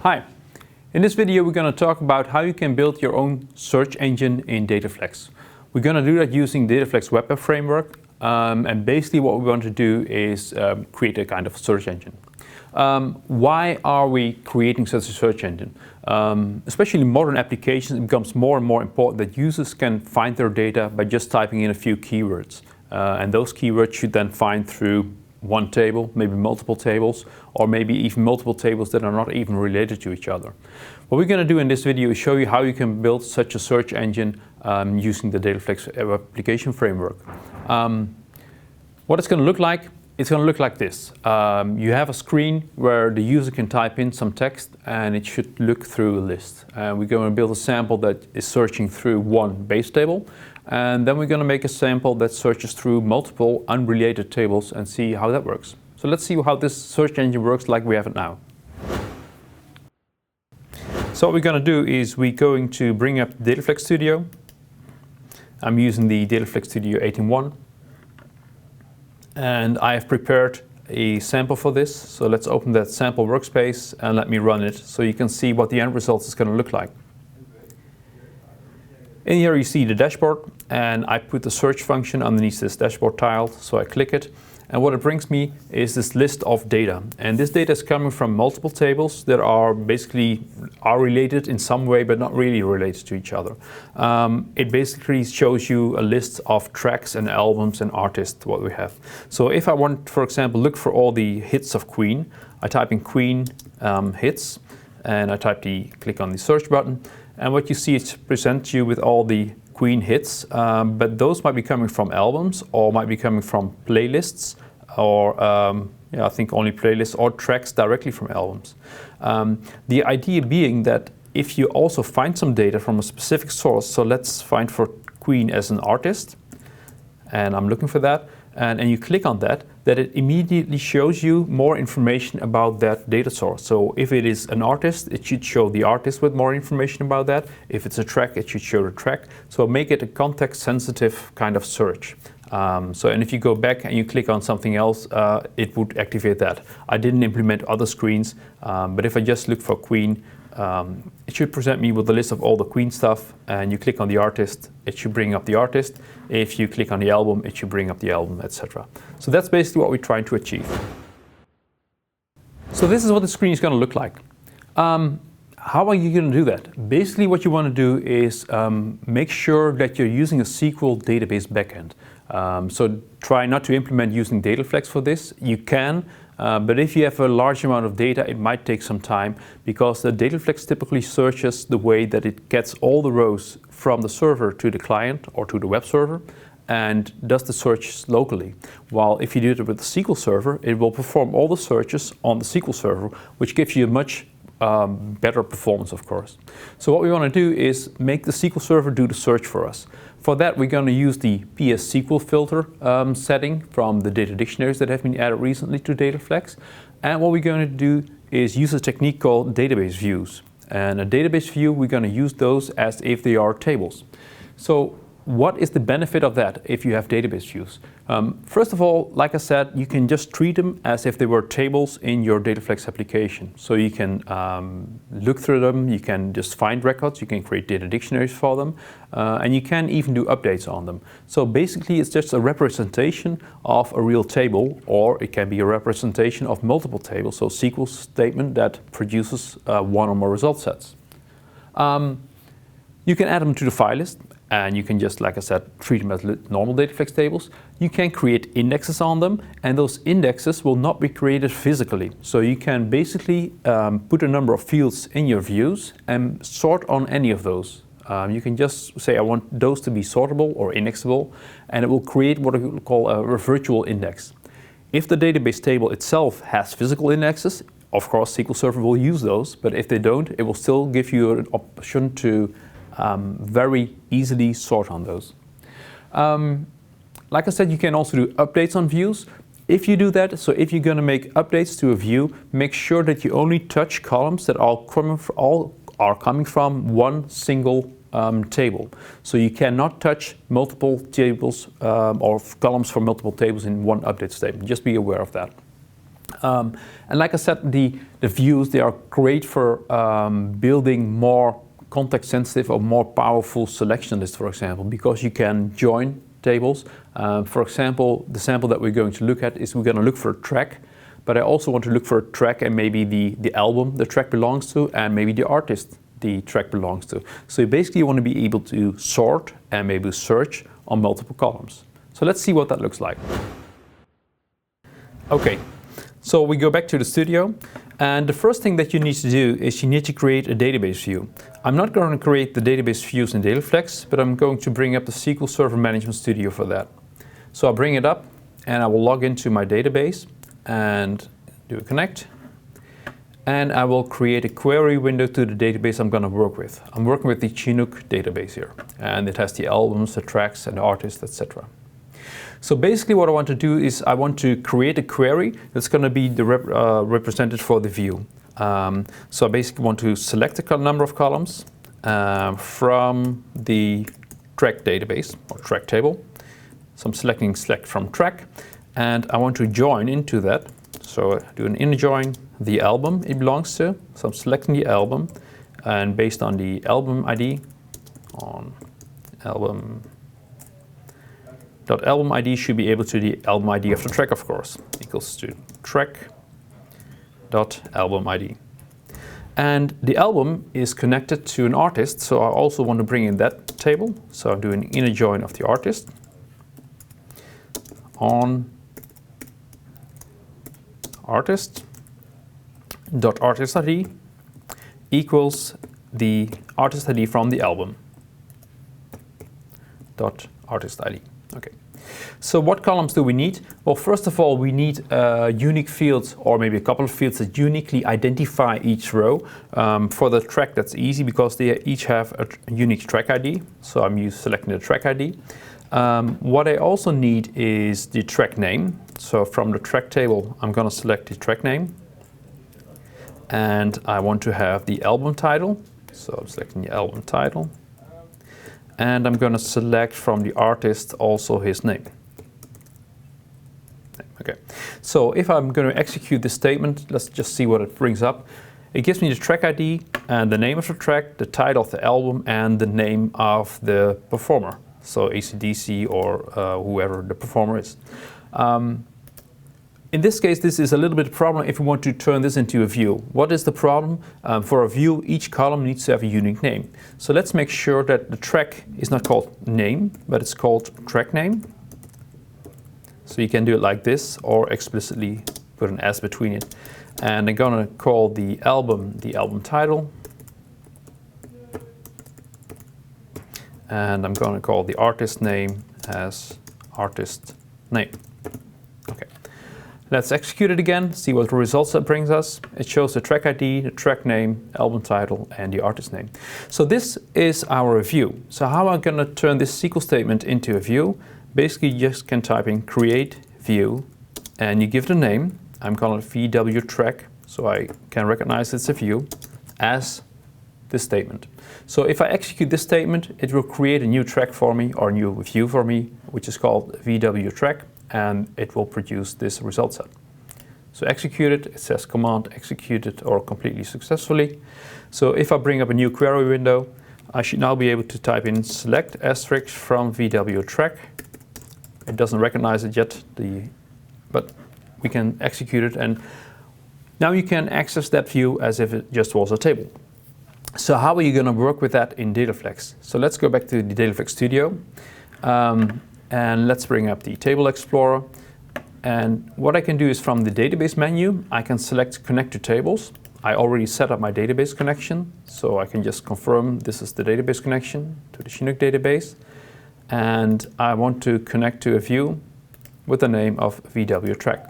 Hi, in this video we're going to talk about how you can build your own search engine in DataFlex. We're going to do that using DataFlex web app framework, and basically what we want to do is create a kind of search engine. Why are we creating such a search engine? Especially in modern applications, it becomes more and more important that users can find their data by just typing in a few keywords. And those keywords should then find through one table, maybe multiple tables, or maybe even multiple tables that are not even related to each other. What we're going to do in this video is show you how you can build such a search engine using the DataFlex application framework. What it's going to look like, it's going to look like this. You have a screen where the user can type in some text and it should look through a list. We're going to build a sample that is searching through one base table, and then we're going to make a sample that searches through multiple unrelated tables and see how that works. So let's see how this search engine works like we have it now. So what we're going to do is we're going to bring up DataFlex Studio. I'm using the DataFlex Studio 18.1. And I have prepared a sample for this. So let's open that sample workspace and let me run it so you can see what the end result is going to look like. In here you see the dashboard, and I put the search function underneath this dashboard tile. So I click it, and what it brings me is this list of data. And this data is coming from multiple tables that are basically related in some way, but not really related to each other. It basically shows you a list of tracks and albums and artists, what we have. So if I want, for example, look for all the hits of Queen, I type in Queen hits, and I click on the search button. And what you see is presents you with all the Queen hits, but those might be coming from albums or might be coming from playlists, or I think only playlists or tracks directly from albums. The idea being that if you also find some data from a specific source, so let's find for Queen as an artist, and I'm looking for that, and you click on that, it immediately shows you more information about that data source. So if it is an artist, it should show the artist with more information about that. If it's a track, it should show the track. So make it a context-sensitive kind of search. And if you go back and you click on something else, it would activate that. I didn't implement other screens, but if I just look for Queen, it should present me with a list of all the Queen stuff, and you click on the artist, it should bring up the artist. If you click on the album, it should bring up the album, etc. So that's basically what we're trying to achieve. So this is what the screen is going to look like. How are you going to do that? Basically what you want to do is make sure that you're using a SQL database backend. So try not to implement using DataFlex for this. You can, but if you have a large amount of data, it might take some time, because the DataFlex typically searches the way that it gets all the rows from the server to the client or to the web server and does the search locally. While if you do it with the SQL server, it will perform all the searches on the SQL server, which gives you a much better performance, of course. So what we want to do is make the SQL server do the search for us. For that, we're going to use the PS SQL filter setting from the data dictionaries that have been added recently to DataFlex. And what we're going to do is use a technique called database views. And a database view, we're going to use those as if they are tables. So what is the benefit of that if you have database views? First of all, like I said, you can just treat them as if they were tables in your DataFlex application. So you can look through them, you can just find records, you can create data dictionaries for them, and you can even do updates on them. So basically it's just a representation of a real table, or it can be a representation of multiple tables, so SQL statement that produces one or more result sets. You can add them to the file list, and you can just, like I said, treat them as normal DataFlex tables. You can create indexes on them, and those indexes will not be created physically. So you can basically put a number of fields in your views and sort on any of those. You can just say, I want those to be sortable or indexable, and it will create what we call a virtual index. If the database table itself has physical indexes, of course SQL Server will use those, but if they don't, it will still give you an option to very easily sort on those. Like I said, you can also do updates on views. If you do that, so if you're going to make updates to a view, make sure that you only touch columns that all are coming from one single table. So you cannot touch multiple tables or columns from multiple tables in one update statement. Just be aware of that. And like I said, the views, they are great for building more context-sensitive or more powerful selection lists, for example, because you can join tables. For example, the sample that we're going to look at is we're going to look for a track, but I also want to look for a track and maybe the album the track belongs to, and maybe the artist the track belongs to. So basically you want to be able to sort and maybe search on multiple columns. So let's see what that looks like. Okay, so we go back to the studio, and the first thing that you need to do is you need to create a database view. I'm not going to create the database views in DataFlex, but I'm going to bring up the SQL Server Management Studio for that. So I'll bring it up and I will log into my database and do a connect. And I will create a query window to the database I'm going to work with. I'm working with the Chinook database here, and it has the albums, the tracks, and the artists, etc. So basically what I want to do is I want to create a query that's going to be represented for the view. So I basically want to select a number of columns from the track database or track table. So I'm selecting select from track, and I want to join into that. So I do an inner join the album it belongs to. So I'm selecting the album, and based on the album ID on album .ID should be able to the album ID of the track, of course, equals to track.album ID. And the album is connected to an artist, so I also want to bring in that table. So I'm doing inner join of the artist on artist.artist ID equals the artist ID from the album .artist ID. Okay. So what columns do we need? Well, first of all, we need unique fields, or maybe a couple of fields that uniquely identify each row. For the track, that's easy because they each have a unique track ID. So I'm selecting the track ID. What I also need is the track name. So from the track table, I'm going to select the track name. And I want to have the album title. So I'm selecting the album title. And I'm going to select from the artist also his name. Okay, so if I'm going to execute this statement, let's just see what it brings up. It gives me the track ID and the name of the track, the title of the album, and the name of the performer. So AC/DC or whoever the performer is. In this case, this is a little bit of a problem if we want to turn this into a view. What is the problem? For a view, each column needs to have a unique name. So let's make sure that the track is not called name, but it's called track name. So you can do it like this, or explicitly put an S between it. And I'm going to call the album title. And I'm going to call the artist name as artist name. Okay. Let's execute it again, see what results that brings us. It shows the track ID, the track name, album title, and the artist name. So this is our view. So how am I going to turn this SQL statement into a view? Basically, you just can type in create view, and you give the name. I'm calling it VW track, so I can recognize it's a view as this statement. So if I execute this statement, it will create a new track for me, or a new view for me, which is called VW track, and it will produce this result set. So execute it, it says command executed or completely successfully. So if I bring up a new query window, I should now be able to type in select asterisk from VW track. It doesn't recognize it yet, but we can execute it, and now you can access that view as if it just was a table. So how are you going to work with that in DataFlex? So let's go back to the DataFlex Studio. And let's bring up the Table Explorer. And what I can do is from the database menu, I can select Connect to Tables. I already set up my database connection, so I can just confirm this is the database connection to the Chinook database. And I want to connect to a view with the name of VW track.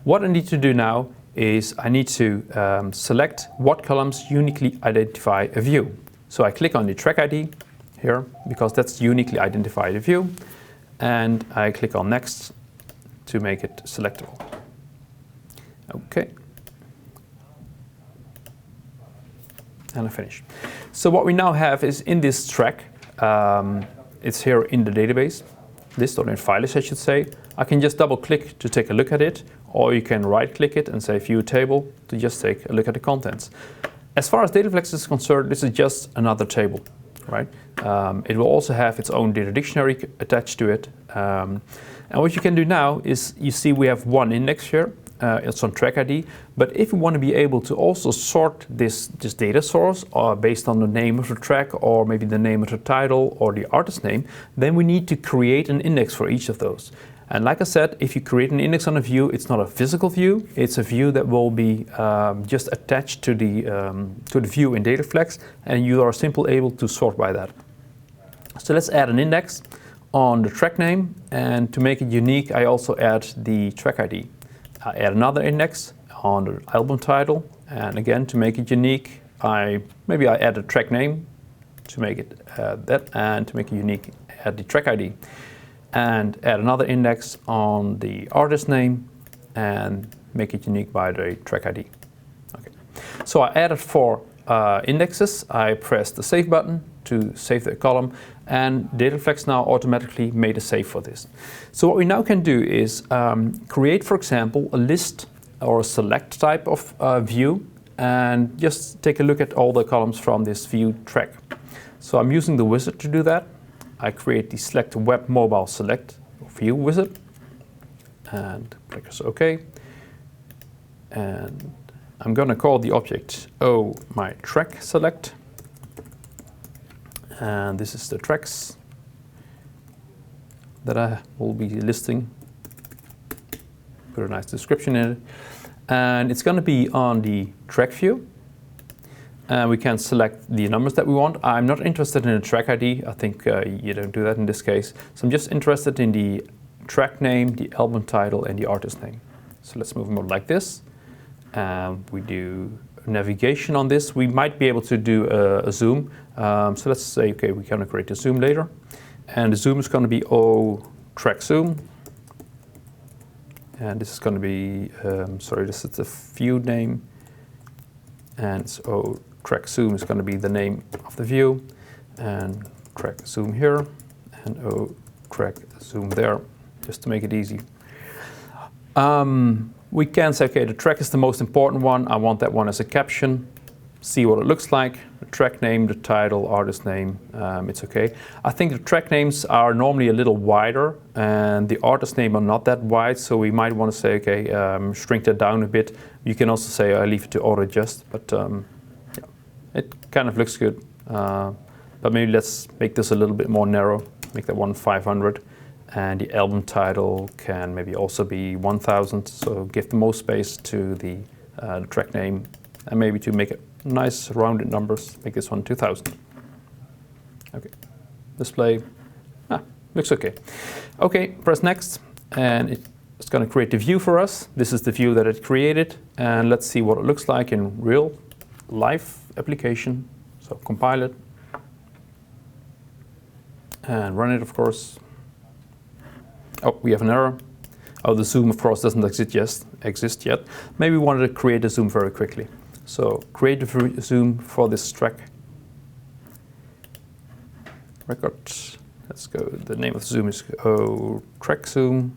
What I need to do now is I need to select what columns uniquely identify a view. So I click on the track ID here, because that's uniquely identified a view, and I click on next to make it selectable. Okay. And I finish. So what we now have is in this track, it's here in the database list, or in file list I should say, I can just double click to take a look at it, or you can right click it and say view table to just take a look at the contents. As far as DataFlex is concerned, this is just another table, right? It will also have its own data dictionary attached to it. And what you can do now is, you see we have one index here. It's on track ID, but if we want to be able to also sort this data source based on the name of the track, or maybe the name of the title or the artist name, then we need to create an index for each of those. And like I said, if you create an index on a view, it's not a physical view, it's a view that will be just attached to the view in DataFlex, and you are simply able to sort by that. So let's add an index on the track name, and to make it unique, I also add the track ID. I add another index on the album title, and again, to make it unique, maybe I add a track name to make it that, and to make it unique, add the track ID, and add another index on the artist name, and make it unique by the track ID. Okay. So I added 4 indexes. I pressed the save button to save the column, and DataFlex now automatically made a save for this. So what we now can do is create, for example, a list or a select type of view, and just take a look at all the columns from this view track. So I'm using the wizard to do that. I create the select web mobile select view wizard, and click OK. And I'm going to call the object my track select. And this is the tracks that I will be listing. Put a nice description in it. And it's going to be on the track view. And we can select the numbers that we want. I'm not interested in the track ID. I think you don't do that in this case. So I'm just interested in the track name, the album title, and the artist name. So let's move more like this. We do navigation on this. We might be able to do a zoom. So let's say, okay, we're going to create a zoom later. And the zoom is going to be track zoom. And this is going to be, this is the view name. And so track zoom is going to be the name of the view. And track zoom here. And track zoom there, just to make it easy. We can say, okay, the track is the most important one. I want that one as a caption. See what it looks like. The track name, the title, artist name, it's okay. I think the track names are normally a little wider, and the artist name are not that wide, so we might want to say, okay, shrink that down a bit. You can also say, I leave it to auto adjust, but yeah, it kind of looks good. But maybe let's make this a little bit more narrow, make that one 500. And the album title can maybe also be 1000, so give the most space to the track name, and maybe to make it nice rounded numbers, make this one 2000. Okay, display, looks okay. Okay, press next, and it's going to create the view for us. This is the view that it created, and let's see what it looks like in real live application. So compile it, and run it, of course. Oh, we have an error. Oh, the zoom, of course, doesn't exist yet. Maybe we wanted to create a zoom very quickly. So create a zoom for this track record. Let's go. The name of the zoom is track zoom,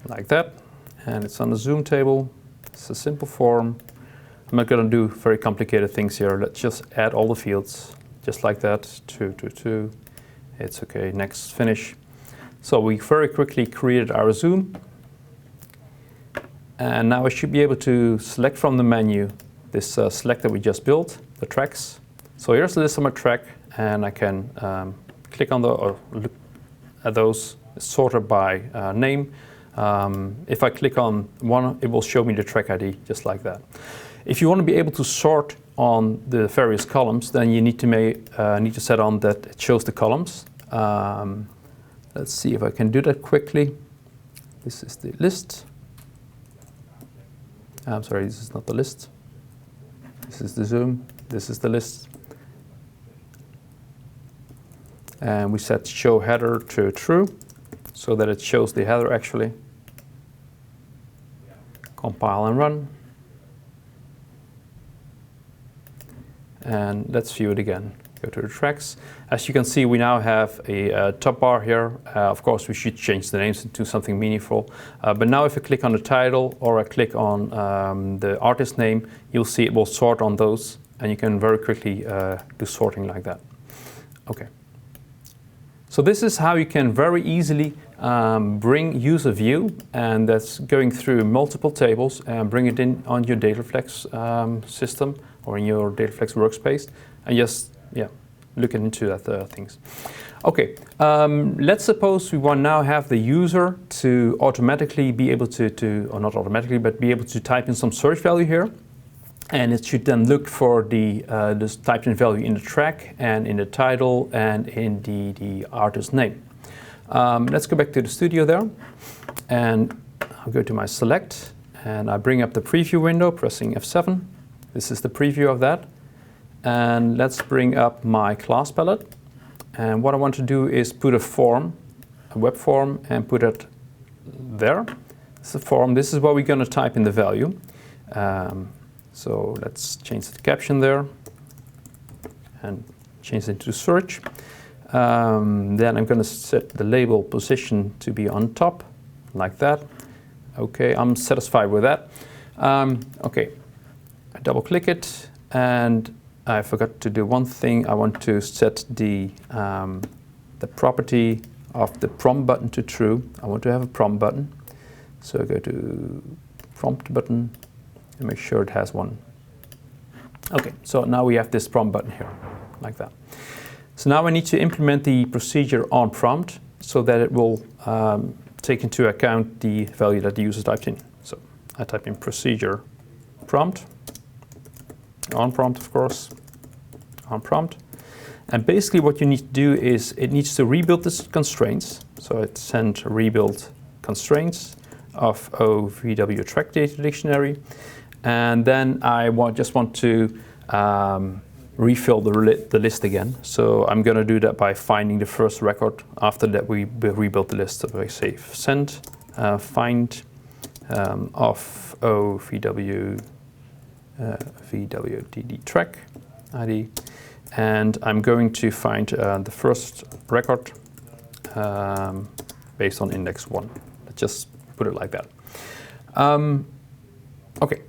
like that. And it's on the zoom table. It's a simple form. I'm not going to do very complicated things here. Let's just add all the fields, just like that. 2, 2, 2. It's okay, next, finish. So we very quickly created our zoom. And now I should be able to select from the menu this select that we just built, the tracks. So here's the list of my track, and I can click on or look at those, sorted by name. If I click on one, it will show me the track ID, just like that. If you want to be able to sort on the various columns, then you need to set on that it shows the columns. Let's see if I can do that quickly. This is the list. I'm sorry, this is not the list. This is the zoom. This is the list. And we set show header to true, so that it shows the header actually. Compile and run. And let's view it again. Go to the tracks. As you can see, we now have a top bar here. Of course, we should change the names into something meaningful. But now if I click on the title or I click on the artist name, you'll see it will sort on those, and you can very quickly do sorting like that. Okay. So this is how you can very easily use a view, and that's going through multiple tables and bring it in on your DataFlex system or in your DataFlex workspace, and just looking into that things. Okay, let's suppose we want now have the user to automatically be able to, or not automatically, but be able to type in some search value here. And it should then look for this typed in value in the track and in the title and in the artist name. Let's go back to the studio there, and I'll go to my select, and I bring up the preview window, pressing F7. This is the preview of that. And let's bring up my class palette. And what I want to do is put a form, a web form, and put it there. It's a form. This is where we're going to type in the value. So let's change the caption there and change it to search. Then I'm going to set the label position to be on top, like that. Okay, I'm satisfied with that. Okay, I double click it, and I forgot to do one thing. I want to set the property of the prompt button to true. I want to have a prompt button. So I go to prompt button and make sure it has one. Okay, so now we have this prompt button here, like that. So now I need to implement the procedure on prompt so that it will take into account the value that the user typed in. So I type in procedure prompt, on prompt of course, on prompt. And basically what you need to do is it needs to rebuild the constraints. So it sends rebuild constraints of OVW track data dictionary. And then I just want to refill the list again. So I'm going to do that by finding the first record. After that, we rebuild the list. So I say send find of OVW VWDD track ID, and I'm going to find the first record based on index 1. Let's just put it like that. Okay.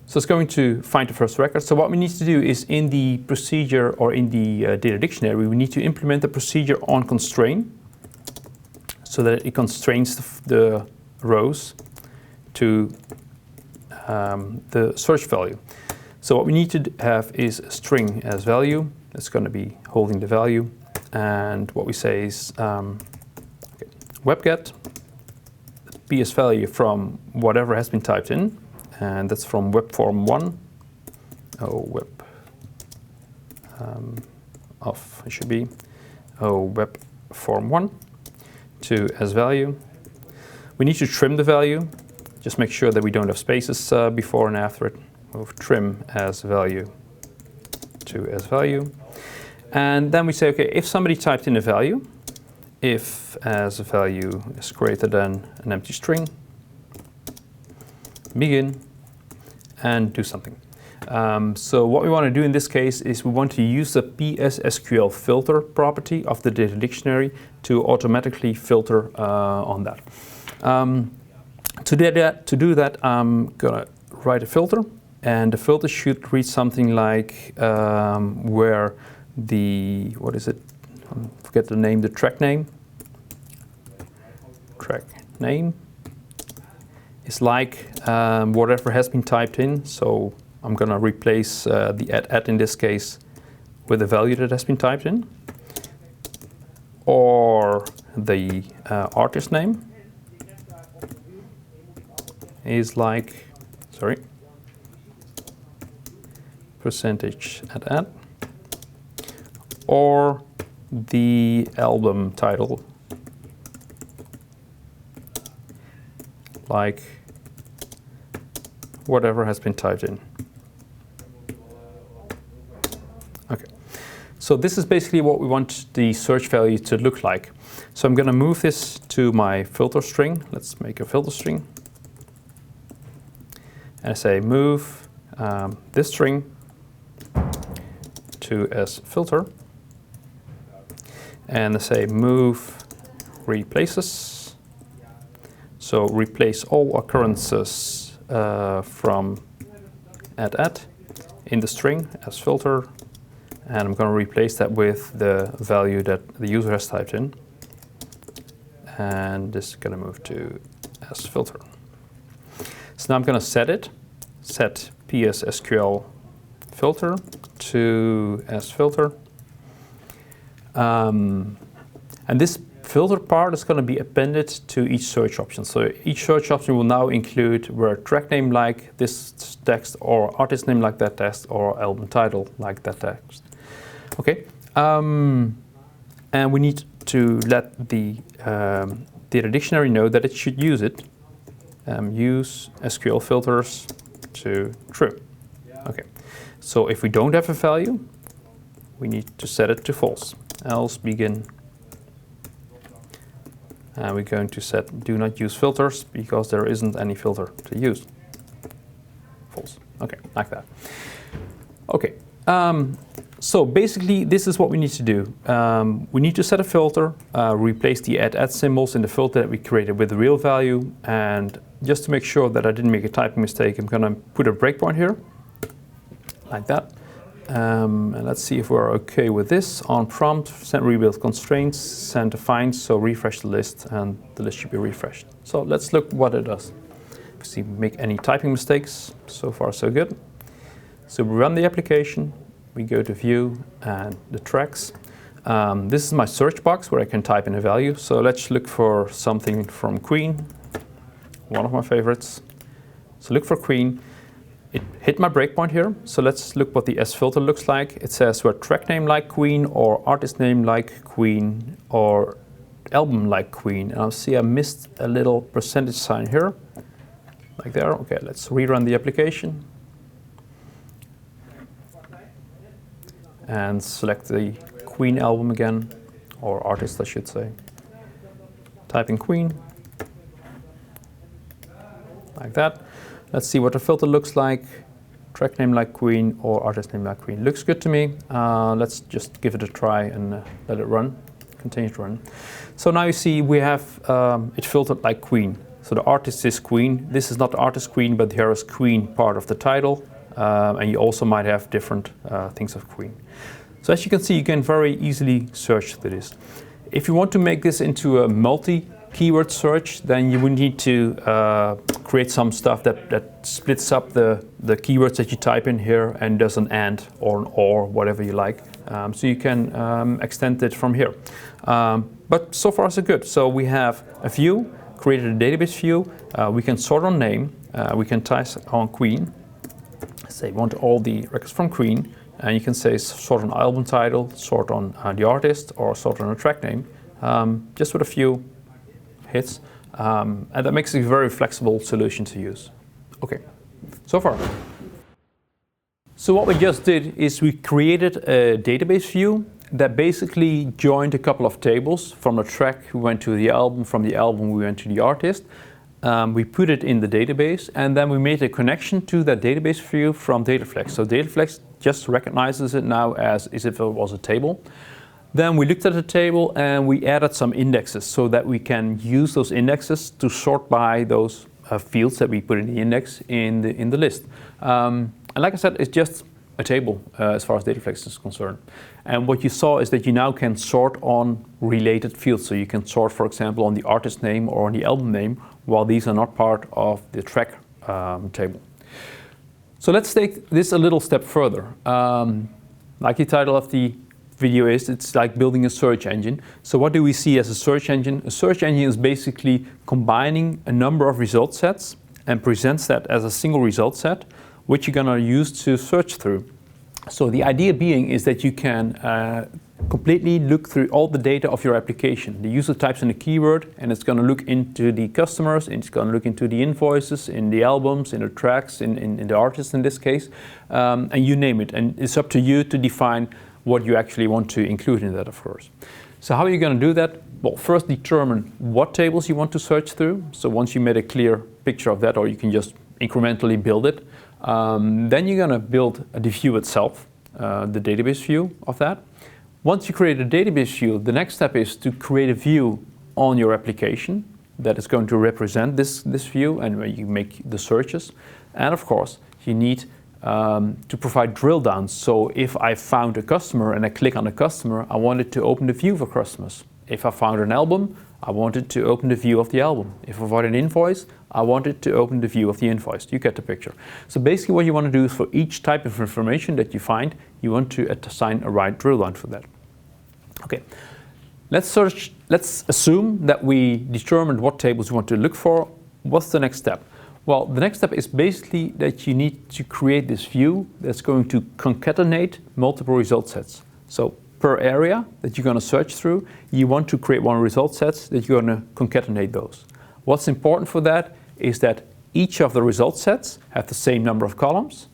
So it's going to find the first record. So what we need to do is in the procedure or in the data dictionary, we need to implement the procedure on constraint so that it constrains the rows to the search value. So what we need to have is a string as value. That's going to be holding the value. And what we say is webget PS value from whatever has been typed in. And that's from web form 1, web of, it should be, web form 1 to as value. We need to trim the value. Just make sure that we don't have spaces before and after it. Move trim as value to as value. And then we say, okay, if somebody typed in a value, if as a value is greater than an empty string, begin, and do something. So what we want to do in this case is we want to use the PSSQL filter property of the data dictionary to automatically filter on that. To do that, I'm going to write a filter, and the filter should read something like where the, what is it? I forget the name, the track name. Track name is like whatever has been typed in. So I'm going to replace the add in this case with the value that has been typed in, or the artist name is like, sorry, percentage add, or the album title like whatever has been typed in. Okay, so this is basically what we want the search value to look like. So I'm going to move this to my filter string. Let's make a filter string. And I say move this string to as filter. and I say move replaces. So replace all occurrences from add in the string as filter, and I'm going to replace that with the value that the user has typed in, and this is going to move to as filter. So now I'm going to set PSSQL filter to as filter, and this filter part is going to be appended to each search option. So each search option will now include where track name like this text, or artist name like that text, or album title like that text. Okay, and we need to let the data dictionary know that it should use it. Use SQL filters to true. Okay, so if we don't have a value, we need to set it to false. Else begin. And we're going to set do not use filters because there isn't any filter to use. False. Okay, like that. Okay, so basically this is what we need to do. We need to set a filter, replace the add symbols in the filter that we created with the real value, and just to make sure that I didn't make a typing mistake, I'm going to put a breakpoint here, like that. And let's see if we're okay with this. On prompt, send rebuild constraints, send a find, so refresh the list, and the list should be refreshed. So let's look what it does. If we see we make any typing mistakes, so far so good. So we run the application, we go to view and the tracks. This is my search box where I can type in a value. So let's look for something from Queen, one of my favorites. So look for Queen. It hit my breakpoint here, so let's look what the S filter looks like. It says where track name like Queen, or artist name like Queen, or album like Queen. And I'll see I missed a little percentage sign here, like there. Okay, let's rerun the application. And select the Queen album again, or artist I should say. Type in Queen, like that. Let's see what the filter looks like. Track name like Queen or artist name like Queen. Looks good to me. Let's just give it a try and let it run. Continue to run. So now you see we have it filtered like Queen. So the artist is Queen. This is not the artist Queen, but here is Queen part of the title. And you also might have different things of Queen. So as you can see, you can very easily search through this. If you want to make this into a multi-keyword search, then you would need to create some stuff that splits up the keywords that you type in here and does an and or an or, whatever you like. So you can extend it from here. But so far so good. So we have a view, created a database view. We can sort on name. We can type on Queen. Say want all the records from Queen. And you can say sort on album title, sort on the artist, or sort on a track name. Just with a few hits, and that makes it a very flexible solution to use. Okay, so far. So what we just did is we created a database view that basically joined a couple of tables. From the track we went to the album, from the album we went to the artist. We put it in the database, and then we made a connection to that database view from DataFlex. So DataFlex just recognizes it now as if it was a table. Then we looked at the table and we added some indexes so that we can use those indexes to sort by those fields that we put in the index in the list. And like I said, it's just a table as far as DataFlex is concerned. And what you saw is that you now can sort on related fields. So you can sort, for example, on the artist name or on the album name, while these are not part of the track table. So let's take this a little step further. Like the title of the video is, it's like building a search engine. So what do we see as a search engine? A search engine is basically combining a number of result sets and presents that as a single result set, which you're gonna use to search through. So the idea being is that you can completely look through all the data of your application. The user types in a keyword and it's gonna look into the customers, and it's gonna look into the invoices, in the albums, in the tracks, in the artists in this case, and you name it. And it's up to you to define what you actually want to include in that, of course. So how are you going to do that? Well, first determine what tables you want to search through. So once you made a clear picture of that, or you can just incrementally build it, then you're going to build the view itself, the database view of that. Once you create a database view, the next step is to create a view on your application that is going to represent this view and where you make the searches. And of course, you need to provide drill downs. So if I found a customer and I click on a customer, I wanted to open the view for customers. If I found an album, I wanted to open the view of the album. If I found an invoice, I wanted to open the view of the invoice. You get the picture. So basically what you want to do is for each type of information that you find, you want to assign a right drill down for that. Okay, let's assume that we determined what tables we want to look for. What's the next step? Well, the next step is basically that you need to create this view that's going to concatenate multiple result sets. So per area that you're going to search through, you want to create one result set that you're going to concatenate those. What's important for that is that each of the result sets have the same number of columns.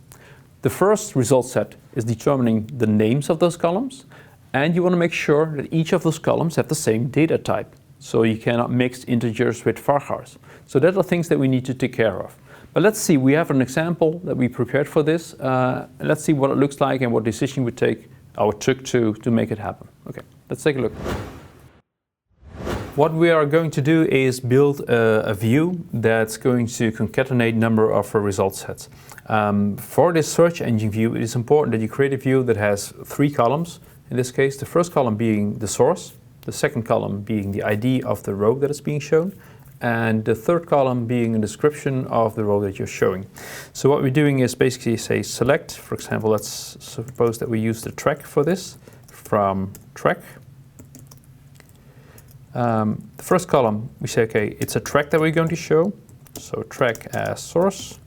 The first result set is determining the names of those columns, and you want to make sure that each of those columns have the same data type. So you cannot mix integers with varchars. So that are things that we need to take care of. But let's see, we have an example that we prepared for this. Let's see what it looks like and what decision we took to make it happen. Okay, let's take a look. What we are going to do is build a view that's going to concatenate number of result sets. For this search engine view, it is important that you create a view that has 3 columns. In this case, the first column being the source, the second column being the ID of the row that is being shown, and the third column being a description of the row that you're showing. So what we're doing is basically say select, for example, let's suppose that we use the track for this, from track. The first column, we say, okay, it's a track that we're going to show, so track as source.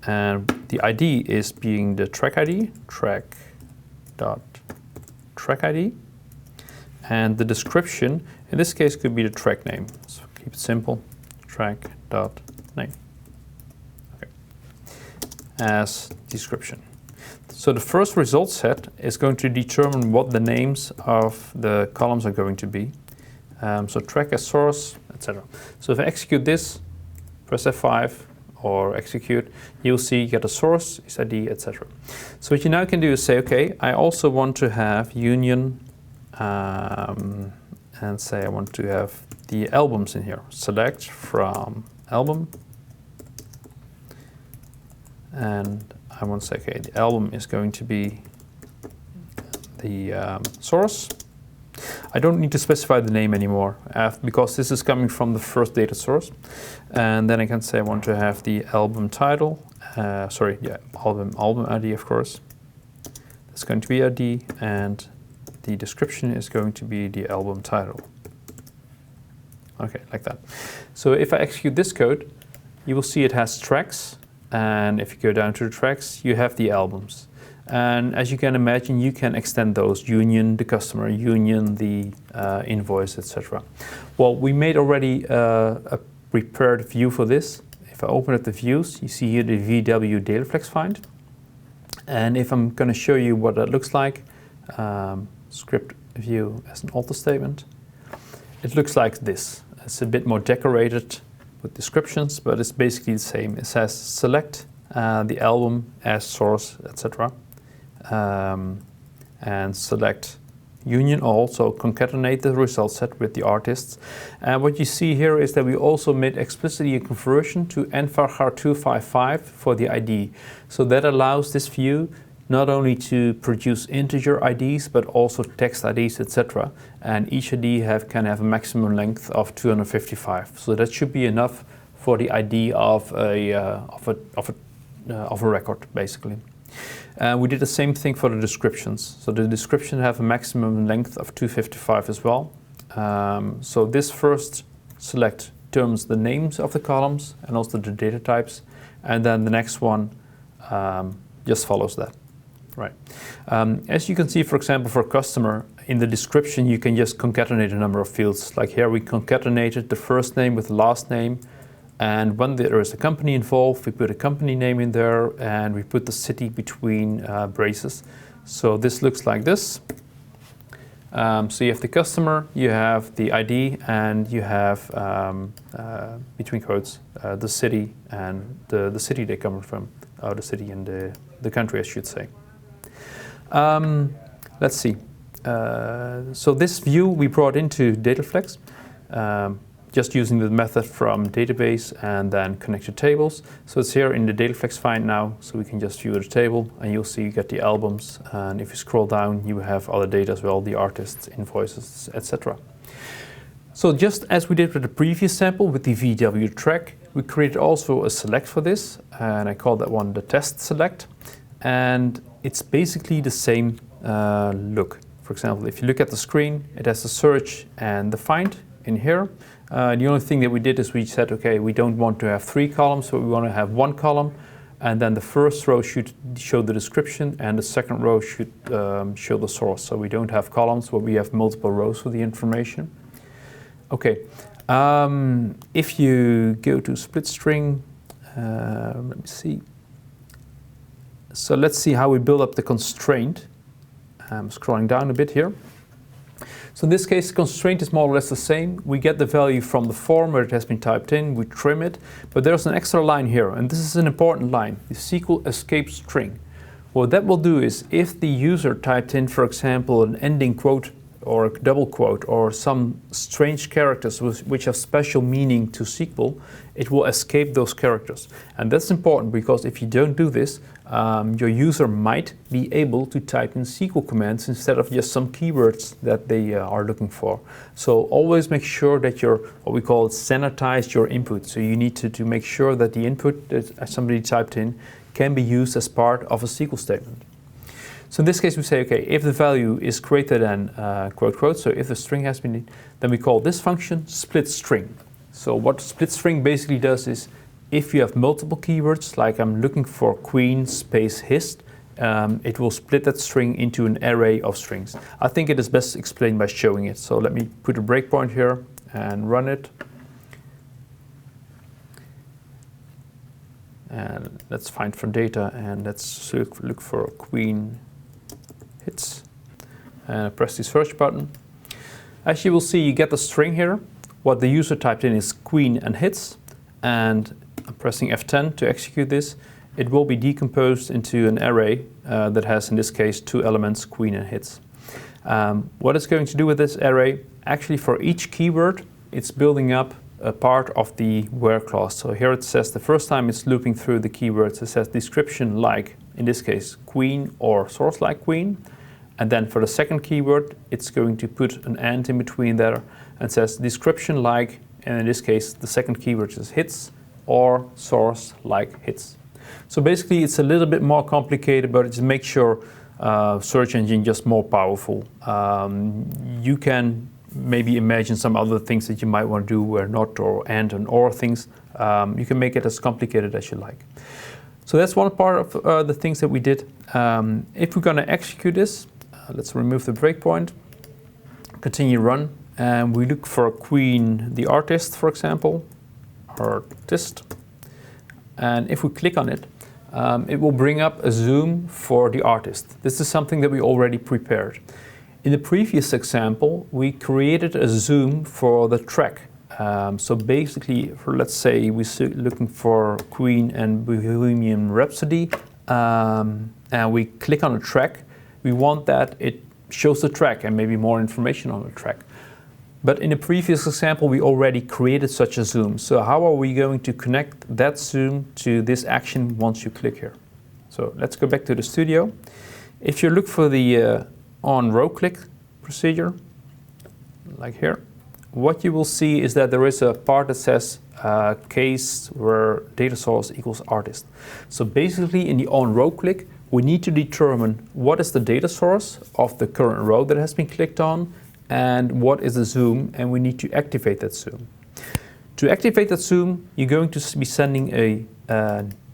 And the ID is being the track ID, track.track ID. And the description, in this case, could be the track name. So keep it simple, track.name. Okay. As description. So the first result set is going to determine what the names of the columns are going to be. So track as source, etc. So if I execute this, press F5 or execute, you'll see you get a source, its ID, etc. So what you now can do is say, okay, I also want to have union and say I want to have the albums in here. Select from album, and I want to say, okay, the album is going to be the source. I don't need to specify the name anymore because this is coming from the first data source. And then I can say I want to have the album title, album ID, of course. That's going to be ID, and the description is going to be the album title. Okay, like that. So if I execute this code, you will see it has tracks, and if you go down to the tracks, you have the albums. And as you can imagine, you can extend those, union the customer, union the invoice, etc. Well, we made already a prepared view for this. If I open up the views, you see here the VW DataFlex find. And if I'm going to show you what that looks like, script view as an alter statement, it looks like this. It's a bit more decorated with descriptions, but it's basically the same. It says select the album as source, etc. And select union all, so concatenate the result set with the artists. And what you see here is that we also made explicitly a conversion to nvarchar 255 for the ID. So that allows this view not only to produce integer IDs, but also text IDs, etc. And each ID can have a maximum length of 255. So that should be enough for the ID of a record, basically. We did the same thing for the descriptions. So the description have a maximum length of 255 as well. So this first select determines the names of the columns and also the data types, and then the next one just follows that. Right. As you can see, for example, for a customer, in the description you can just concatenate a number of fields. Like here we concatenated the first name with the last name, and when there is a company involved, we put a company name in there, and we put the city between braces. So this looks like this. So you have the customer, you have the ID, and you have, between quotes, the city and the city they come from, or the city and the country, I should say. let's see. So this view we brought into DataFlex, just using the method from database and then connect to tables. So it's here in the DataFlex find now, so we can just view the table and you'll see you get the albums, and if you scroll down you have other data as well, the artists, invoices, etc. So just as we did with the previous sample with the VW track, we created also a select for this, and I call that one the test select, and it's basically the same look. For example, if you look at the screen, it has the search and the find in here. The only thing that we did is we said, okay, we don't want to have 3 columns, but we want to have 1 column, and then the first row should show the description and the second row should show the source. So we don't have columns, but we have multiple rows for the information. Okay, if you go to split string, let me see. So let's see how we build up the constraint. I'm scrolling down a bit here. So in this case, the constraint is more or less the same. We get the value from the form where it has been typed in, we trim it, but there's an extra line here, and this is an important line, the SQL escape string. What that will do is, if the user typed in, for example, an ending quote or a double quote or some strange characters which have special meaning to SQL, it will escape those characters. And that's important because if you don't do this, your user might be able to type in SQL commands instead of just some keywords that they are looking for. So always make sure that you're, what we call, sanitize your input. So you need to make sure that the input that somebody typed in can be used as part of a SQL statement. So in this case we say, okay, if the value is greater than quote quote, so if the string has been, then we call this function split string. So what split string basically does is, if you have multiple keywords, like I'm looking for queen space hist, it will split that string into an array of strings. I think it is best explained by showing it. So let me put a breakpoint here and run it. And let's find for data, and let's look for queen hits, and press the search button. As you will see, you get the string here. What the user typed in is queen and hits, and I'm pressing F10 to execute this. It will be decomposed into an array that has, in this case, 2 elements, queen and hits. What it's going to do with this array, actually for each keyword, it's building up a part of the where clause. So here it says the first time it's looping through the keywords, it says description like, in this case, queen or source like queen. And then for the second keyword, it's going to put an and in between there and says description like, and in this case, the second keyword is hits or source like hits. So basically it's a little bit more complicated, but it makes your search engine just more powerful. You can maybe imagine some other things that you might want to do where not or and or things. You can make it as complicated as you like. So that's one part of the things that we did. If we're going to execute this, let's remove the breakpoint, continue run, and we look for queen, the artist, for example, artist. And if we click on it, it will bring up a zoom for the artist. This is something that we already prepared. In the previous example, we created a zoom for the track. So basically, let's say we're looking for Queen and Bohemian Rhapsody, and we click on a track. We want that it shows the track and maybe more information on the track. But in the previous example, we already created such a zoom. So how are we going to connect that zoom to this action once you click here? So let's go back to the studio. If you look for the on row click procedure, like here, what you will see is that there is a part that says case where data source equals artist. So basically in the on row click, we need to determine what is the data source of the current row that has been clicked on and what is the zoom, and we need to activate that zoom. To activate that zoom, you're going to be sending a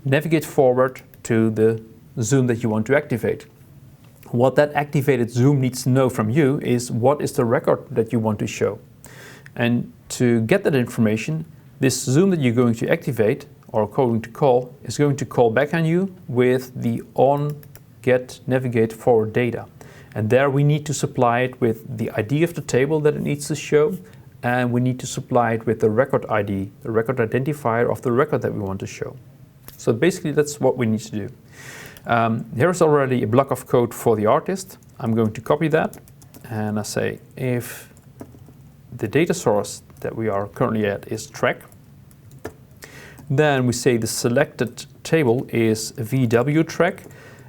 navigate forward to the zoom that you want to activate. What that activated zoom needs to know from you is what is the record that you want to show. And to get that information, this zoom that you're going to activate or going to call is going to call back on you with the on get navigate forward data. And there we need to supply it with the ID of the table that it needs to show, and we need to supply it with the record ID, the record identifier of the record that we want to show. So basically that's what we need to do. Here's already a block of code for the artist. I'm going to copy that, and I say if the data source that we are currently at is track, then we say the selected table is VW track.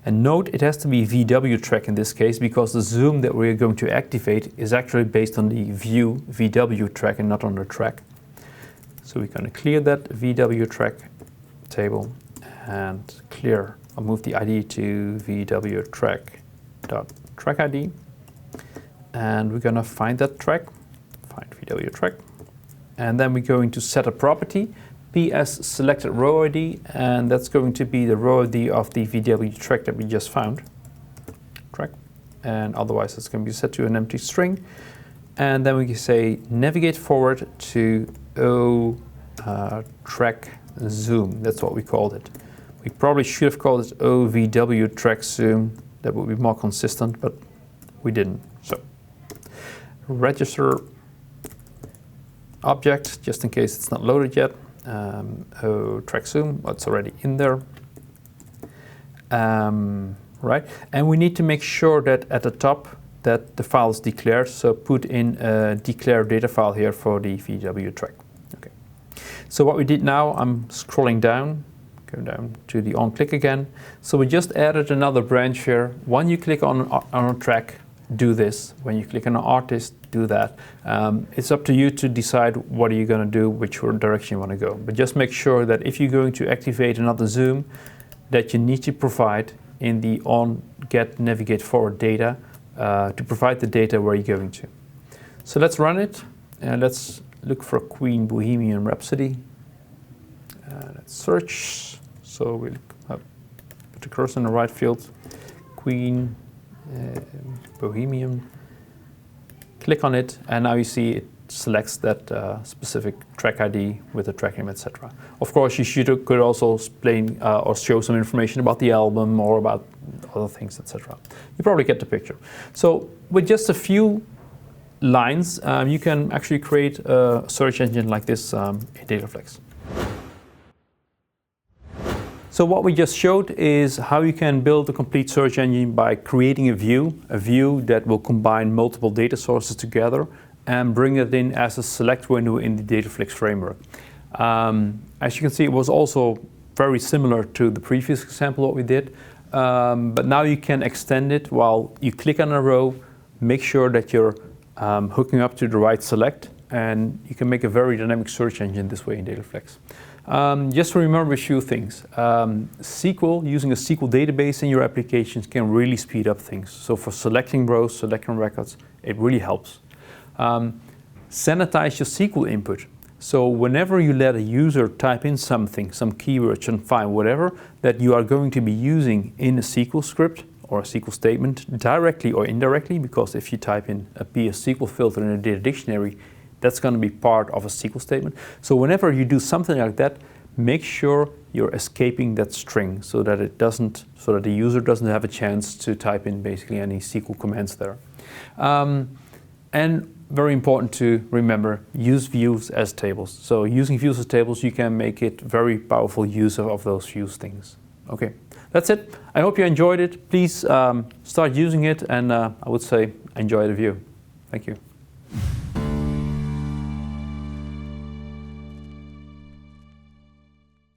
And note, it has to be VW track in this case because the zoom that we're going to activate is actually based on the view VW track and not on the track. So we're going to clear that VW track table and clear. I'll move the ID to VW track.track ID. And we're going to find that track, find VW track. And then we're going to set a property, PS selected row ID, and that's going to be the row ID of the VW track that we just found. Track. And otherwise it's going to be set to an empty string. And then we can say navigate forward to O track zoom. That's what we called it. We probably should have called it OVW track zoom. That would be more consistent, but we didn't. So register object, just in case it's not loaded yet. Track zoom, it's already in there. Right, and we need to make sure that at the top that the file is declared. So put in a declare data file here for the VW track. Okay. So what we did now, I'm scrolling down, go down to the on click again. So we just added another branch here. When you click on a track, do this. When you click on an artist, do that. It's up to you to decide what are you going to do, which direction you want to go. But just make sure that if you're going to activate another zoom, that you need to provide in the on get navigate forward data to provide the data where you're going to. So let's run it and let's look for Queen Bohemian Rhapsody. Let's search. So we'll put the cursor in the right field. Queen Bohemian. Click on it, and now you see it selects that specific track ID with the track name, etc. Of course, you could also explain or show some information about the album or about other things, etc. You probably get the picture. So with just a few lines, you can actually create a search engine like this in DataFlex. So what we just showed is how you can build a complete search engine by creating a view that will combine multiple data sources together and bring it in as a select window in the DataFlex framework. As you can see, it was also very similar to the previous example what we did, but now you can extend it while you click on a row, make sure that you're hooking up to the right select, and you can make a very dynamic search engine this way in DataFlex. Just to remember a few things. SQL, using a SQL database in your applications can really speed up things. So for selecting rows, selecting records, it really helps. Sanitize your SQL input. So whenever you let a user type in something, some keywords, some file, whatever, that you are going to be using in a SQL script or a SQL statement, directly or indirectly, because if you type in a PS SQL filter in a data dictionary, that's going to be part of a SQL statement. So whenever you do something like that, make sure you're escaping that string so that the user doesn't have a chance to type in basically any SQL commands there. And very important to remember, use views as tables. So using views as tables, you can make it very powerful use of those views things. Okay, that's it. I hope you enjoyed it. Please start using it, and I would say enjoy the view. Thank you.